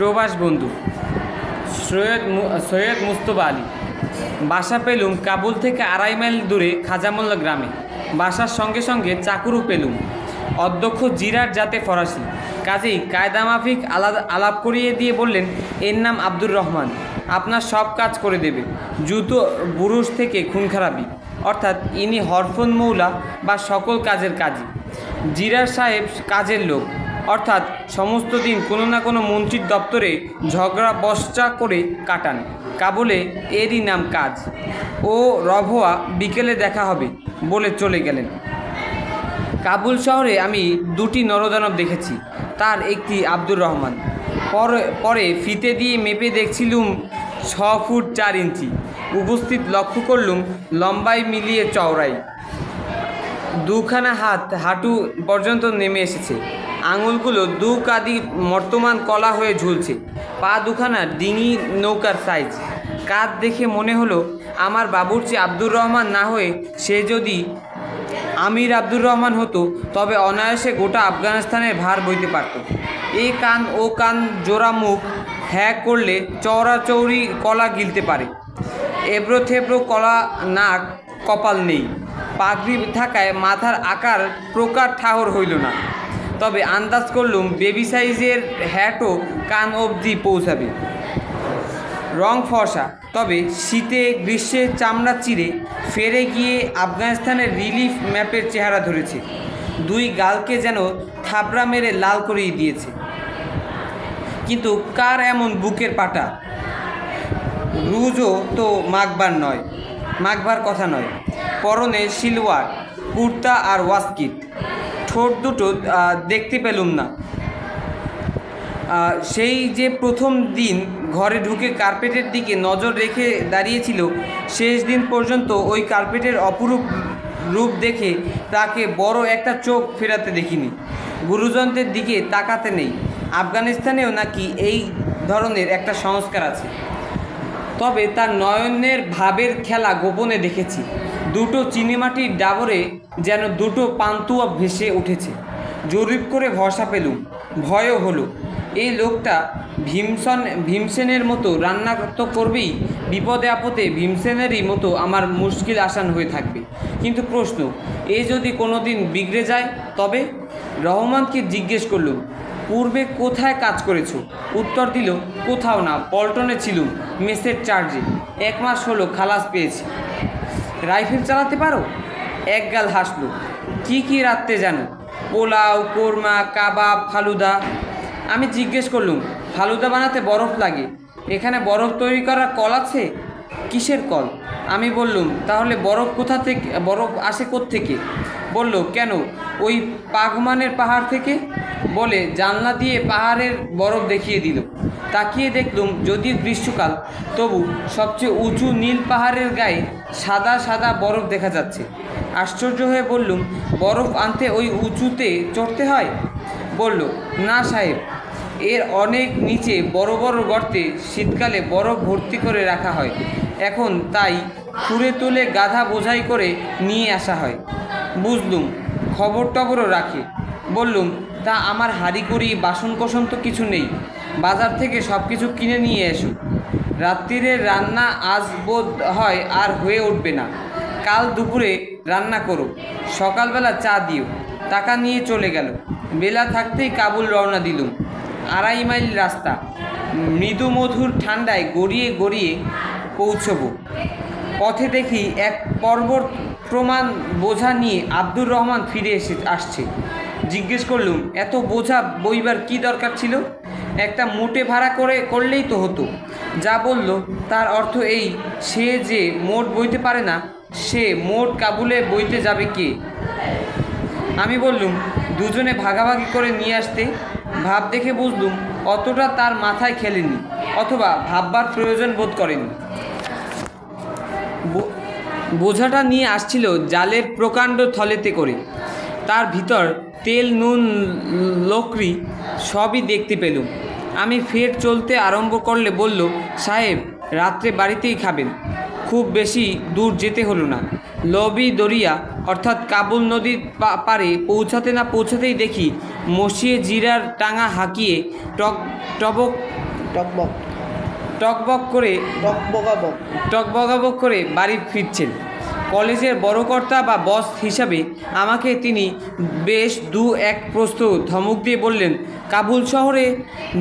প্রবাস বন্ধু সৈয়দ মুস্তফা আলী। বাসা পেলুম কাবুল থেকে 2.5 মাইল দূরে খাজামোল্লা গ্রামে। বাসার সঙ্গে সঙ্গে চাকুরও পেলুম। অধ্যক্ষ জিরার জাতে ফরাসি, কাজেই কায়দামাফিক আলাপ করিয়ে দিয়ে বললেন, এর নাম আব্দুর রহমান, আপনার সব কাজ করে দেবে, জুতো বুরুষ থেকে খুন খারাপি, অর্থাৎ ইনি হরফুন মৌলা বা সকল কাজের কাজী। জিরার সাহেব কাজের লোক, অর্থাৎ সমস্ত দিন কোনো না কোনো মন্ত্রীর দপ্তরে ঝগড়া বসচা করে কাটান। কাবুলে এরই নাম কাজ। ও রভোয়া, বিকেলে দেখা হবে বলে চলে গেলেন। কাবুল শহরে আমি 2টি নরদানব দেখেছি, তার একটি আব্দুর রহমান। পরে ফিতে দিয়ে মেপে দেখছিলুম 6 ফুট 4 ইঞ্চি। উপস্থিত লক্ষ্য করলুম লম্বায় মিলিয়ে চওড়াই 2খানা হাঁটু পর্যন্ত নেমে এসেছে। আঙুলগুলো 2 কাঁদি মর্তমান কলা হয়ে ঝুলছে। পা 2খানা ডিঙি নৌকার সাইজ। কাঁধ দেখে মনে হলো আমার বাবুর্চি আব্দুর রহমান না হয়ে সে যদি আমির আব্দুর রহমান হতো তবে অনায়াসে গোটা আফগানিস্তানের ভার বইতে পারত। এই কান ও কান জোড়া মুখ হ্যাঁ করলে চওড়াচৌড়ি কলা গিলতে পারে। এবড়ো থেবড়ো কলা নাক কপাল নেই। পাগড়ি থাকায় মাথার আকার প্রকার ঠাহর হইল না। তবে আন্দাজ করলুম বেবি সাইজের হ্যাটও কান অবধি পৌঁছাবে। রং ফর্সা, তবে শীতে গ্রীষ্মে চামড়া চিরে ফেরে গিয়ে আফগানিস্তানের রিলিফ ম্যাপের চেহারা ধরেছে। 2 গালকে যেন থাবড়া মেরে লাল করিয়ে দিয়েছে। কিন্তু কার এমন বুকের পাটা? রুজও তো মাখবার কথা নয়। পরনে সিলওয়ার কুর্তা আর ওয়াস্কিট। ঠোঁট দুটো দেখতে পেলুম না। সেই যে প্রথম দিন ঘরে ঢুকে কার্পেটের দিকে নজর রেখে দাঁড়িয়েছিল, শেষ দিন পর্যন্ত ওই কার্পেটের অপরূপ রূপ দেখে তাকে বড় একটা চোখ ফেরাতে দেখিনি। গুরুজনদের দিকে তাকাতে নেই। আফগানিস্তানেও নাকি এই ধরনের একটা সংস্কার আছে। তবে তার নয়নের ভাবের খেলা গোপনে দেখেছি। 2টো চিনিমাটির ডাবরে যেন 2টো পান্তুয়া ভেসে উঠেছে। জরিপ করে ভরসা পেলুম, ভয়ও হলো। এই লোকটা ভীমসেনের মতো রান্না তো করবেই, বিপদে আপদে ভীমসেনেরই মতো আমার মুশকিল আসান হয়ে থাকবে। কিন্তু প্রশ্ন, এ যদি কোনো দিন বিগড়ে যায় তবে? রহমানকে জিজ্ঞেস করলুম, পূর্বে কোথায় কাজ করেছো? উত্তর দিল, কোথাও না, পল্টনে ছিলুম, মেসের চার্জে। 1 মাস হলো খালাস পেয়েছি। রাইফেল চালাতে পারো? একগাল হাসলো। কি রাত্রে জানো? পোলাও, কোরমা, কাবাব, ফালুদা। আমি জিজ্ঞেস করলুম, ফালুদা বানাতে বরফ লাগে, এখানে বরফ তৈরি করার কল আছে? কিসের কল? আমি বললুম, তাহলে বরফ আসে কোত্থেকে? বলল, কেন, ওই পাগমানের পাহাড় থেকে। বলে জানলা দিয়ে পাহাড়ের বরফ দেখিয়ে দিল। তাকিয়ে দেখলুম যদিও গ্রীষ্মকাল, তবু সবচেয়ে উঁচু নীল পাহাড়ের গায়ে সাদা সাদা বরফ দেখা যাচ্ছে। আশ্চর্য হয়ে বললুম, বরফ আনতে ওই উঁচুতে চড়তে হয়? বলল, না সাহেব, এর অনেক নিচে বড় বড় গর্তে শীতকালে বরফ ভর্তি করে রাখা হয়। এখন তাই খুঁড়ে তুলে গাধা বোঝাই করে নিয়ে আসা হয়। বুঝলুম, খবর টবরও রাখে। বললুম, তা আমার হাঁড়িকুড়ি বাসনকোসন তো কিছু নেই, বাজার থেকে সব কিছু কিনে নিয়ে এসো। রাত্রিরের রান্না আজ বোধ হয় আর হয়ে উঠবে না, কাল দুপুরে রান্না করো, সকালবেলা চা দিও। টাকা নিয়ে চলে গেল। বেলা থাকতেই কাবুল রওনা দিলুম। 2.5 মাইল রাস্তা, মৃদু মধুর ঠান্ডায় গড়িয়ে গড়িয়ে পৌঁছব। পথে দেখি এক পর্বত প্রমাণ বোঝা নিয়ে আব্দুর রহমান ফিরে আসছে। জিজ্ঞেস করলুম, এত বোঝা বইবার কি দরকার ছিল? একটা মোটে ভাড়া করলেই তো হতো। যা বলল তার অর্থ এই, সে যে মোট বইতে পারে না, সে মোট কাবুলে বইতে যাবে কে? আমি বললুম, দুজনে ভাগাভাগি করে নিয়ে আসতে। ভাব দেখে বুঝলুম অতটা তার মাথায় খেলেনি, অথবা ভাববার প্রয়োজন বোধ করেনি। বোঝাটা নিয়ে আসছিল জালের প্রকাণ্ড থলেতে করে। তার ভিতর তেল, নুন, লকড়ি সবই দেখতে পেলুম। আমি ফের চলতে আরম্ভ করলে বলল, সাহেব, রাত্রে বাড়িতেই খাবেন, খুব বেশি দূর যেতে হলো না। লবি দরিয়া অর্থাৎ কাবুল নদীর পারে পৌঁছাতে না পৌঁছাতেই দেখি মসিয়ে জিরার টাঙা হাঁকিয়ে টকবক করে বাড়ি ফিরছেন। কলেজের বড় কর্তা বা বস হিসাবে আমাকে তিনি বেশ এক প্রস্থ ধমক দিয়ে বললেন, কাবুল শহরে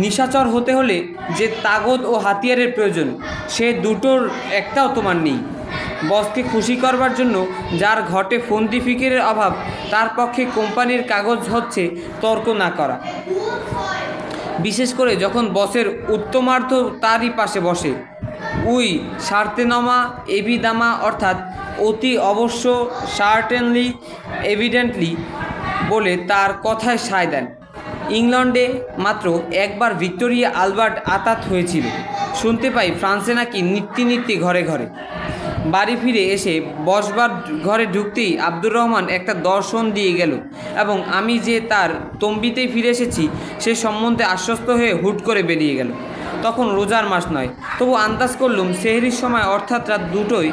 নিশাচর হতে হলে যে তাগদ ও হাতিয়ারের প্রয়োজন, সে দুটোর একটাও তোমার নেই। বসকে খুশি করবার জন্য যার ঘটে ফন্দি ফিকিরের অভাব, তার পক্ষে কোম্পানির কাগজ হচ্ছে তর্ক না করা। বিশেষ করে যখন বসের উত্তমার্থ তারই পাশে বসে। উই সার্তেনমা এভিদামা অর্থাৎ অতি অবশ্য, সার্টেনলি, এভিডেন্টলি বলে তার কথায় সায় দেন। ইংল্যান্ডে মাত্র একবার ভিক্টোরিয়া আলবার্ট আতাত হয়েছিল। শুনতে পাই ফ্রান্সে নাকি নিত্যি ঘরে ঘরে। বাড়ি ফিরে এসে বসবার ঘরে ঢুকতেই আব্দুর রহমান একটা দর্শন দিয়ে গেল এবং আমি যে তার তম্বিতেই ফিরে এসেছি সে সম্বন্ধে আশ্বস্ত হয়ে হুট করে বেরিয়ে গেল। তখন রোজার মাস নয়, তবু আন্দাজ করলুম সেহরির সময় অর্থাৎ রাত 2টোয়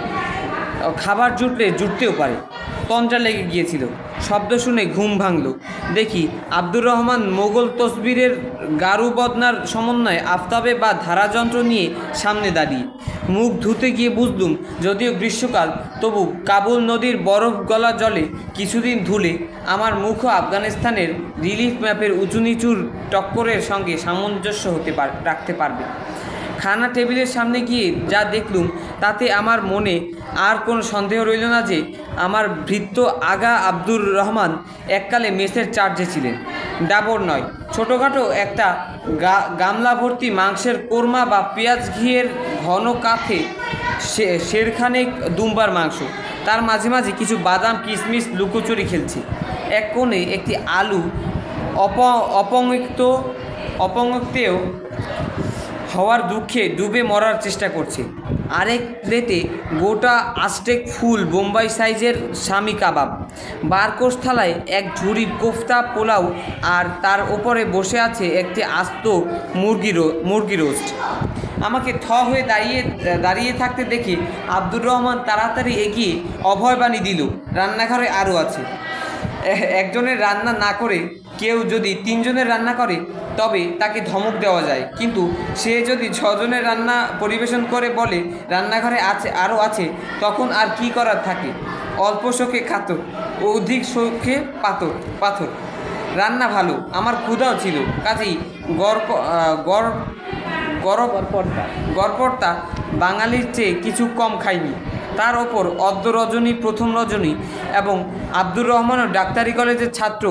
খাবার জুটতেও পারে। তন্দ্রা লেগে গিয়েছিল। শব্দ শুনে ঘুম ভাঙল। দেখি আব্দুর রহমান মোগল তসবিরের গারু বদনার সমন্বয়ে আফতাবে বা ধারাযন্ত্র নিয়ে সামনে দাঁড়িয়ে। মুখ ধুতে গিয়ে বুঝলুম যদিও গ্রীষ্মকাল, তবু কাবুল নদীর বরফ গলা জলে কিছুদিন ধুলে আমার মুখও আফগানিস্তানের রিলিফ ম্যাপের উঁচু নিচুর টক্করের সঙ্গে সামঞ্জস্য রাখতে পারবে। খানা টেবিলের সামনে গিয়ে যা দেখলুম তাতে আমার মনে আর কোনো সন্দেহ রইল না যে আমার ভৃত্য আগা আব্দুর রহমান এককালে মেসের চার্জে ছিলেন। ডাবর নয়, ছোটোখাটো একটা গামলা ভর্তি মাংসের কোরমা বা পেঁয়াজ ঘিয়ের ঘন কাঠে শেরখানেক দুম্বার মাংস, তার মাঝে মাঝে কিছু বাদাম কিশমিশ লুকোচুরি খেলছে। এক কোণে একটি আলু অপঙ্ক্তেও হওয়ার দুঃখে ডুবে মরার চেষ্টা করছে। আরেক প্লেটে গোটা আস্টেক ফুল বোম্বাই সাইজের স্বামী কাবাব, বারকোষ থালায় এক ঝুড়ি কোফতা পোলাও, আর তার ওপরে বসে আছে একটি আস্ত মুরগি রোস্ট। আমাকে হয়ে দাঁড়িয়ে থাকতে দেখে আব্দুর রহমান তাড়াতাড়ি এগিয়ে অভয়বাণী দিল, রান্নাঘরে আরও আছে। একজনের রান্না না করে কেউ যদি 3 জনের রান্না করে তবে তাকে ধমক দেওয়া যায়, কিন্তু সে যদি 6 জনের রান্না পরিবেশন করে বলে রান্নাঘরে আরও আছে, তখন আর কি করার থাকে? অল্প শোকে কাতর, অধিক শোকে পাথর। রান্না ভালো, আমার ক্ষুধাও ছিল, কাজেই গড়পড়তা বাঙালির চেয়ে কিছু কম খাইনি। তার ওপর প্রথম রজনী এবং আব্দুর রহমানও ডাক্তারি কলেজের ছাত্র,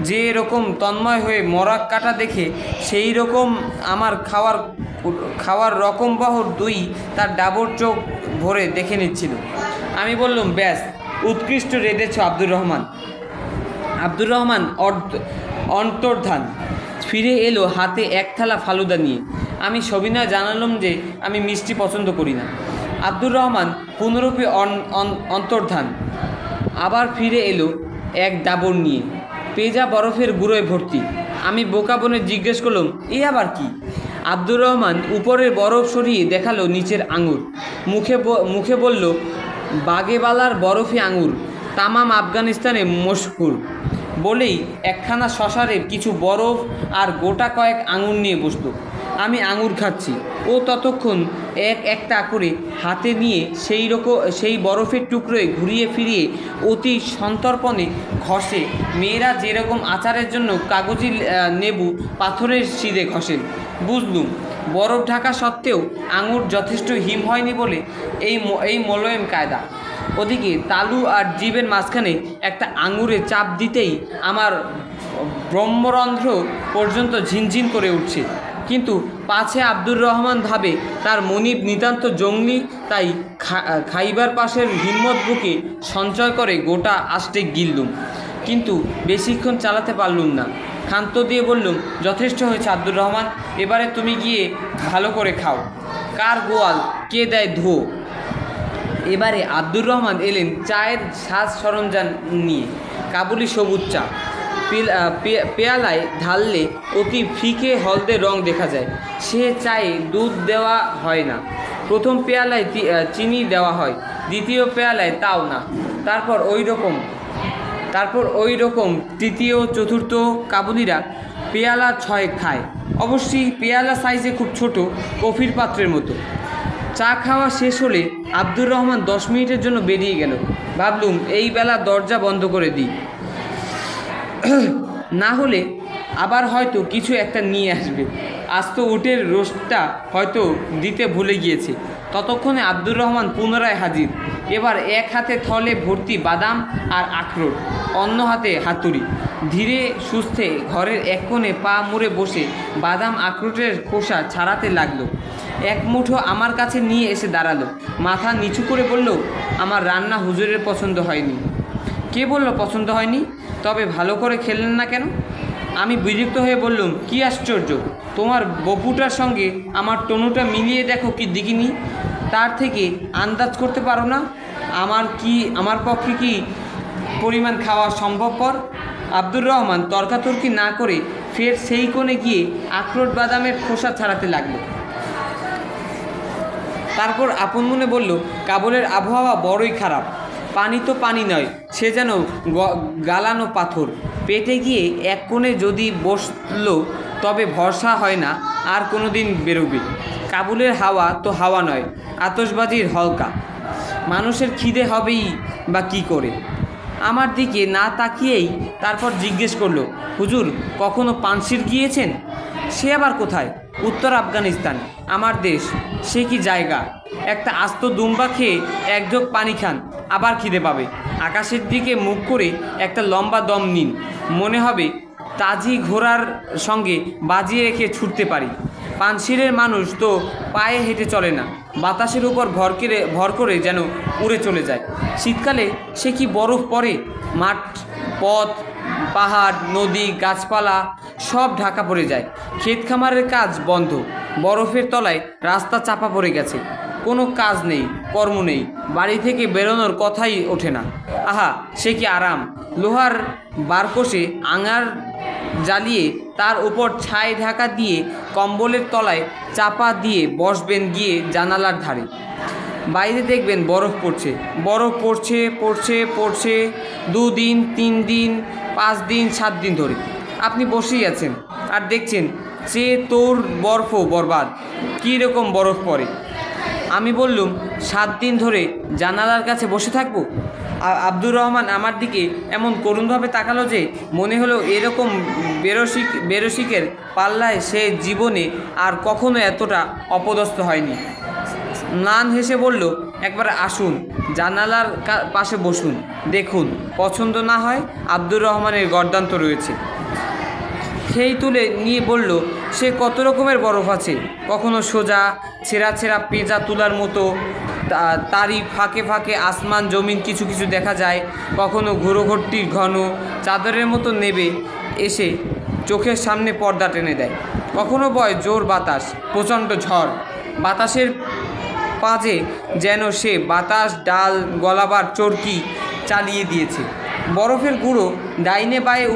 যে এরকম তন্ময় হয়ে মরাক কাটা দেখে সেই রকম আমার খাওয়ার রকমবহর দুই তার ডাবর চোখ ভরে দেখে নিচ্ছিল। আমি বললাম, ব্যাস, উৎকৃষ্ট রেঁধেছ আব্দুর রহমান। আব্দুর রহমান অন্তর্ধান ফিরে এলো হাতে এক থালা ফালুদা নিয়ে। আমি সবিনয় জানালাম যে আমি মিষ্টি পছন্দ করি না। আব্দুর রহমান পুনরূপে অন্তর্ধান আবার ফিরে এলো এক ডাবর নিয়ে, পেঁজা বরফের গুঁড়োয় ভর্তি। আমি বোকা বনে জিজ্ঞেস করলাম, এ আবার কি? আব্দুর রহমান উপরের বরফ সরিয়ে দেখালো নিচের আঙুর। মুখে বলল, বাগেবালার বরফি আঙুর তামাম আফগানিস্তানে মশহুর। বলেই একখানা শশারে কিছু বরফ আর গোটা কয়েক আঙুর নিয়ে বসলো। আমি আঙুর খাচ্ছি, ও ততক্ষণ একটা করে হাতে নিয়ে সেই বরফের টুকরোয় ঘুরিয়ে ফিরিয়ে অতি সন্তর্পণে ঘষে, মেয়েরা যেরকম আচারের জন্য কাগজি নেবু পাথরের শিরে ঘষেন। বুঝলুম বরফ ঢাকা সত্ত্বেও আঙুর যথেষ্ট হিম হয়নি বলে এই মোলায়েম কায়দা। ওদিকে তালু আর জিভের মাঝখানে একটা আঙুরে চাপ দিতেই আমার ব্রহ্মরন্ধ্র পর্যন্ত ঝিনঝিন করে উঠছে। কিন্তু পাছে আব্দুর রহমান ভাবে তার মনিব নিতান্ত জঙ্গলি, তাই খাইবার পাশের হিম্মত বুকে সঞ্চয় করে গোটা আষ্টে গিললুম, কিন্তু বেশিক্ষণ চালাতে পারলুম না। ক্ষান্ত দিয়ে বললুম, যথেষ্ট হয়েছে আব্দুর রহমান, এবারে তুমি গিয়ে ভালো করে খাও। কার গোয়াল কে দেয় ধুয়ো। এবারে আব্দুর রহমান এলেন চায়ের সাজ সরঞ্জাম নিয়ে। কাবুলি সবুজ চা পেয়ালায় ঢাললে অতি ফিকে হলদে রং দেখা যায়। সে চায়ে দুধ দেওয়া হয় না। প্রথম পেয়ালায় চিনি দেওয়া হয়, দ্বিতীয় পেয়ালায় তাও না। তারপর ওই রকম তৃতীয় চতুর্থ কাবুলিরা পেয়ালা 6 খায়। অবশ্যই পেয়ালা সাইজে খুব ছোট, কফির পাত্রের মতো। চা খাওয়া শেষ হলে আব্দুর রহমান 10 মিনিটের জন্য বেরিয়ে গেল। ভাবলুম এই বেলা দরজা বন্ধ করে দিই, না হলে আবার হয়তো কিছু একটা নিয়ে আসবে। আস্ত উটের রোস্টটা হয়তো দিতে ভুলে গিয়েছে। ততক্ষণে আব্দুর রহমান পুনরায় হাজির। এবার এক হাতে থলে ভর্তি বাদাম আর আখরোট, অন্য হাতে হাতুড়ি। ধীরে সুস্থে ঘরের এক কোণে পা মুড়ে বসে বাদাম আখরোটের খোসা ছাড়াতে লাগলো। এক মুঠো আমার কাছে নিয়ে এসে দাঁড়ালো। মাথা নিচু করে বলল, আমার রান্না হুজুরের পছন্দ হয়নি। কে বলল পছন্দ হয়নি? তবে ভালো করে খেলেন না কেন? আমি বিরক্ত হয়ে বললাম, কি আশ্চর্য, তোমার বপুটার সঙ্গে আমার টনুটা মিলিয়ে দেখো কি দিকিনি, তার থেকে আন্দাজ করতে পারো না আমার পক্ষে কি পরিমাণ খাওয়া সম্ভবপর? আব্দুর রহমান তর্কাতর্কি না করে ফের সেই কোণে গিয়ে আখরোট বাদামের খোসা ছাড়াতে লাগলো। তারপর আপন মনে বলল, কাবুলের আবহাওয়া বড়ই খারাপ। পানি তো পানি নয়, সে যেন গালানো পাথর। পেটে গিয়ে এক কোণে যদি বসলো তবে ভরসা হয় না আর কোনো দিন বেরোবে। কাবুলের হাওয়া তো হাওয়া নয়, আতশবাজির হলকা। মানুষের খিদে হবেই বা কী করে? আমার দিকে না তাকিয়েই তারপর জিজ্ঞেস করলো, হুজুর কখনো পানশির গিয়েছেন? সে আবার কোথায়? উত্তর আফগানিস্তান, আমার দেশ। সে কি জায়গা! একটা আস্ত দুম্বা খেয়ে এক ঢোক পানি খান, আবার খিদে পাবে। আকাশের দিকে মুখ করে একটা লম্বা দম নিন, মনে হবে তাজি ঘোড়ার সঙ্গে বাজিয়ে রেখে ছুটতে পারি। পানশিরের মানুষ তো পায়ে হেঁটে চলে না, বাতাসের উপর ভর করে যেন উড়ে চলে যায়। শীতকালে সে কি বরফ পড়ে! মাঠ, পথ, পাহাড়, নদী, গাছপালা সব ঢাকা পড়ে যায়। ক্ষেত খামারের কাজ বন্ধ, বরফের তলায় রাস্তা চাপা পড়ে গেছে। কোনো কাজ নেই, কর্ম নেই, বাড়ি থেকে বেরোনোর কথাই ওঠে না। আহা, সে কি আরাম! লোহার বারকোষে আঙার জ্বালিয়ে তার উপর ছাই ঢাকা দিয়ে কম্বলের তলায় চাপা দিয়ে বসবেন গিয়ে জানালার ধারে। বাইরে দেখবেন বরফ পড়ছে, বরফ পড়ছে পড়ছে পড়ছে, 2 দিন, 3 দিন, 5 দিন, 7 দিন ধরে আপনি বসেই আছেন আর দেখছেন যে তোর বরফও বরবাদ। কী রকম বরফ পড়ে! আমি বললুম, 7 দিন ধরে জানালার কাছে বসে থাকবো? আব্দুর রহমান আমার দিকে এমন করুণভাবে তাকালো যে মনে হলো এরকম বেরসিকের পাল্লায় সে জীবনে আর কখনো এতটা অপদস্থ হয়নি। ম্লান হেসে বলল, একবার আসুন, জানালার পাশে বসুন, দেখুন, পছন্দ না হয় আব্দুর রহমানের গর্দান্ত রয়েছে। সেই তুলে নিয়ে বলল, সে কত রকমের বরফ আছে, কখনো সোজা ছেঁড়া ছেঁড়া পেঁজা তুলার মতো, তারই ফাঁকে ফাঁকে আসমান জমিন কিছু কিছু দেখা যায়, কখনো ঘোরঘট্টির ঘন চাদরের মতো নেবে এসে চোখের সামনে পর্দা টেনে দেয়, কখনো বয় জোর বাতাস, প্রচণ্ড ঝড়। বাতাসের পাজে যেন সে বাতাস ডাল গলাবার চরকি চালিয়ে দিয়েছে। বরফের গুঁড়ো ডাইনে বায়ে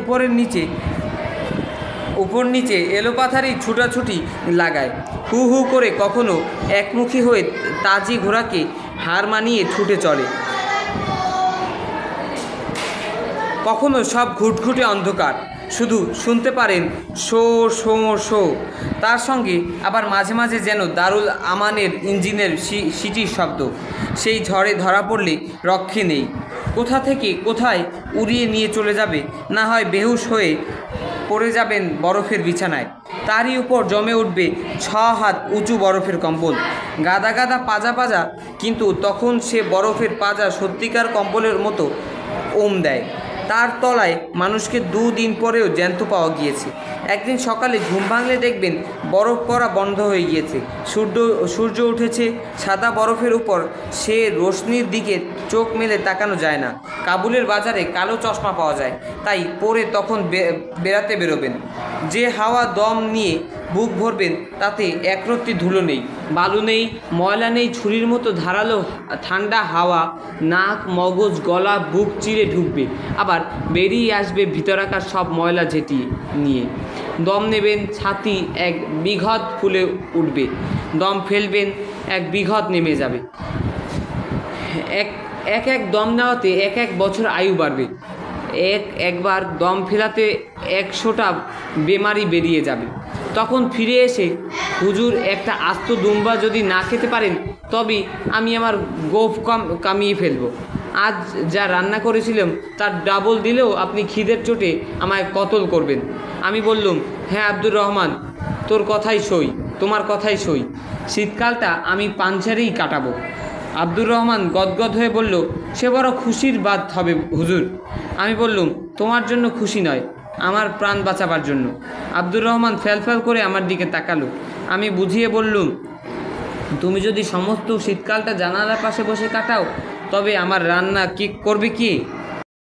উপর নিচে এলোপাথারি ছুটাছুটি লাগায়, হু হু করে কখনো একমুখী হয়ে তাজি ঘোড়াকে হার মানিয়ে ছুটে চলে, কখনো সব ঘুটঘুটে অন্ধকার, শুধু শুনতে পারেন শো শো শো। তার সঙ্গে আবার মাঝে মাঝে যেন দারুল আমানের ইঞ্জিনের সিটির শব্দ। সেই ঝড়ে ধরা পড়লে রক্ষে নেই, কোথা থেকে কোথায় উড়িয়ে নিয়ে চলে যাবে, না হয় বেহুশ হয়ে পড়ে যাবেন বরফের বিছানায়। তারই উপর জমে উঠবে 6 হাত উঁচু বরফের কম্বল, গাদা গাদা পাজা পাজা, কিন্তু তখন সে বরফের পাজা সত্যিকার কম্বলের মতো ওম দেয়। তার তলায় মানুষকে 2 দিন পরেও জ্যান্ত পাওয়া গিয়েছে। একদিন সকালে ঘুম ভাঙলে দেখবেন বরফ পড়া বন্ধ হয়ে গিয়েছে, সূর্য উঠেছে। সাদা বরফের উপর সে রোশনির দিকে চোখ মেলে তাকানো যায় না। কাবুলের বাজারে কালো চশমা পাওয়া যায়, তাই পরে তখন বেড়াতে বেরোবেন। যে হাওয়া দম নিয়ে বুক ভরবেন তাতে একরত্তি ধুলো নেই, বালু নেই, ময়লা নেই। ছুরির মতো ধারালো ঠান্ডা হাওয়া নাক, মগজ, গলা, বুক চিরে ঢুকবে, আবার বেরিয়ে আসবে ভিতরাকার সব ময়লা ঝেঁটিয়ে নিয়ে। দম নেবেন, ছাতি এক বিঘত ফুলে উঠবে, দম ফেলবেন, এক বিঘত নেমে যাবে। এক এক দম নেওয়াতে এক এক বছর আয়ু বাড়বে। একবার দম ফেলাতে 100টা বেমারি বেরিয়ে যাবে। তখন ফিরে এসে হুজুর একটা আস্ত দুম্বা যদি না খেতে পারেন তবে আমি আমার গোঁফ কামিয়ে ফেলবো। আজ যা রান্না করেছিলাম তার ডাবল দিলেও আপনি খিদের চোটে আমায় কতল করবেন। আমি বললুম, হ্যাঁ আব্দুর রহমান, তোমার কথাই সই। শীতকালটা আমি পাঞ্জারেই কাটাবো। আব্দুর রহমান গদগদ হয়ে বলল, সে বড় খুশির বাত হবে হুজুর। আমি বললুম, তোমার জন্য খুশি নয়, আমার প্রাণ বাঁচাবার জন্য। আব্দুর রহমান ফ্যাল করে আমার দিকে তাকালো। আমি বুঝিয়ে বললুম, তুমি যদি সমস্ত শীতকালটা জানালার পাশে বসে কাটাও তবে আমার রান্না কি করবে কি?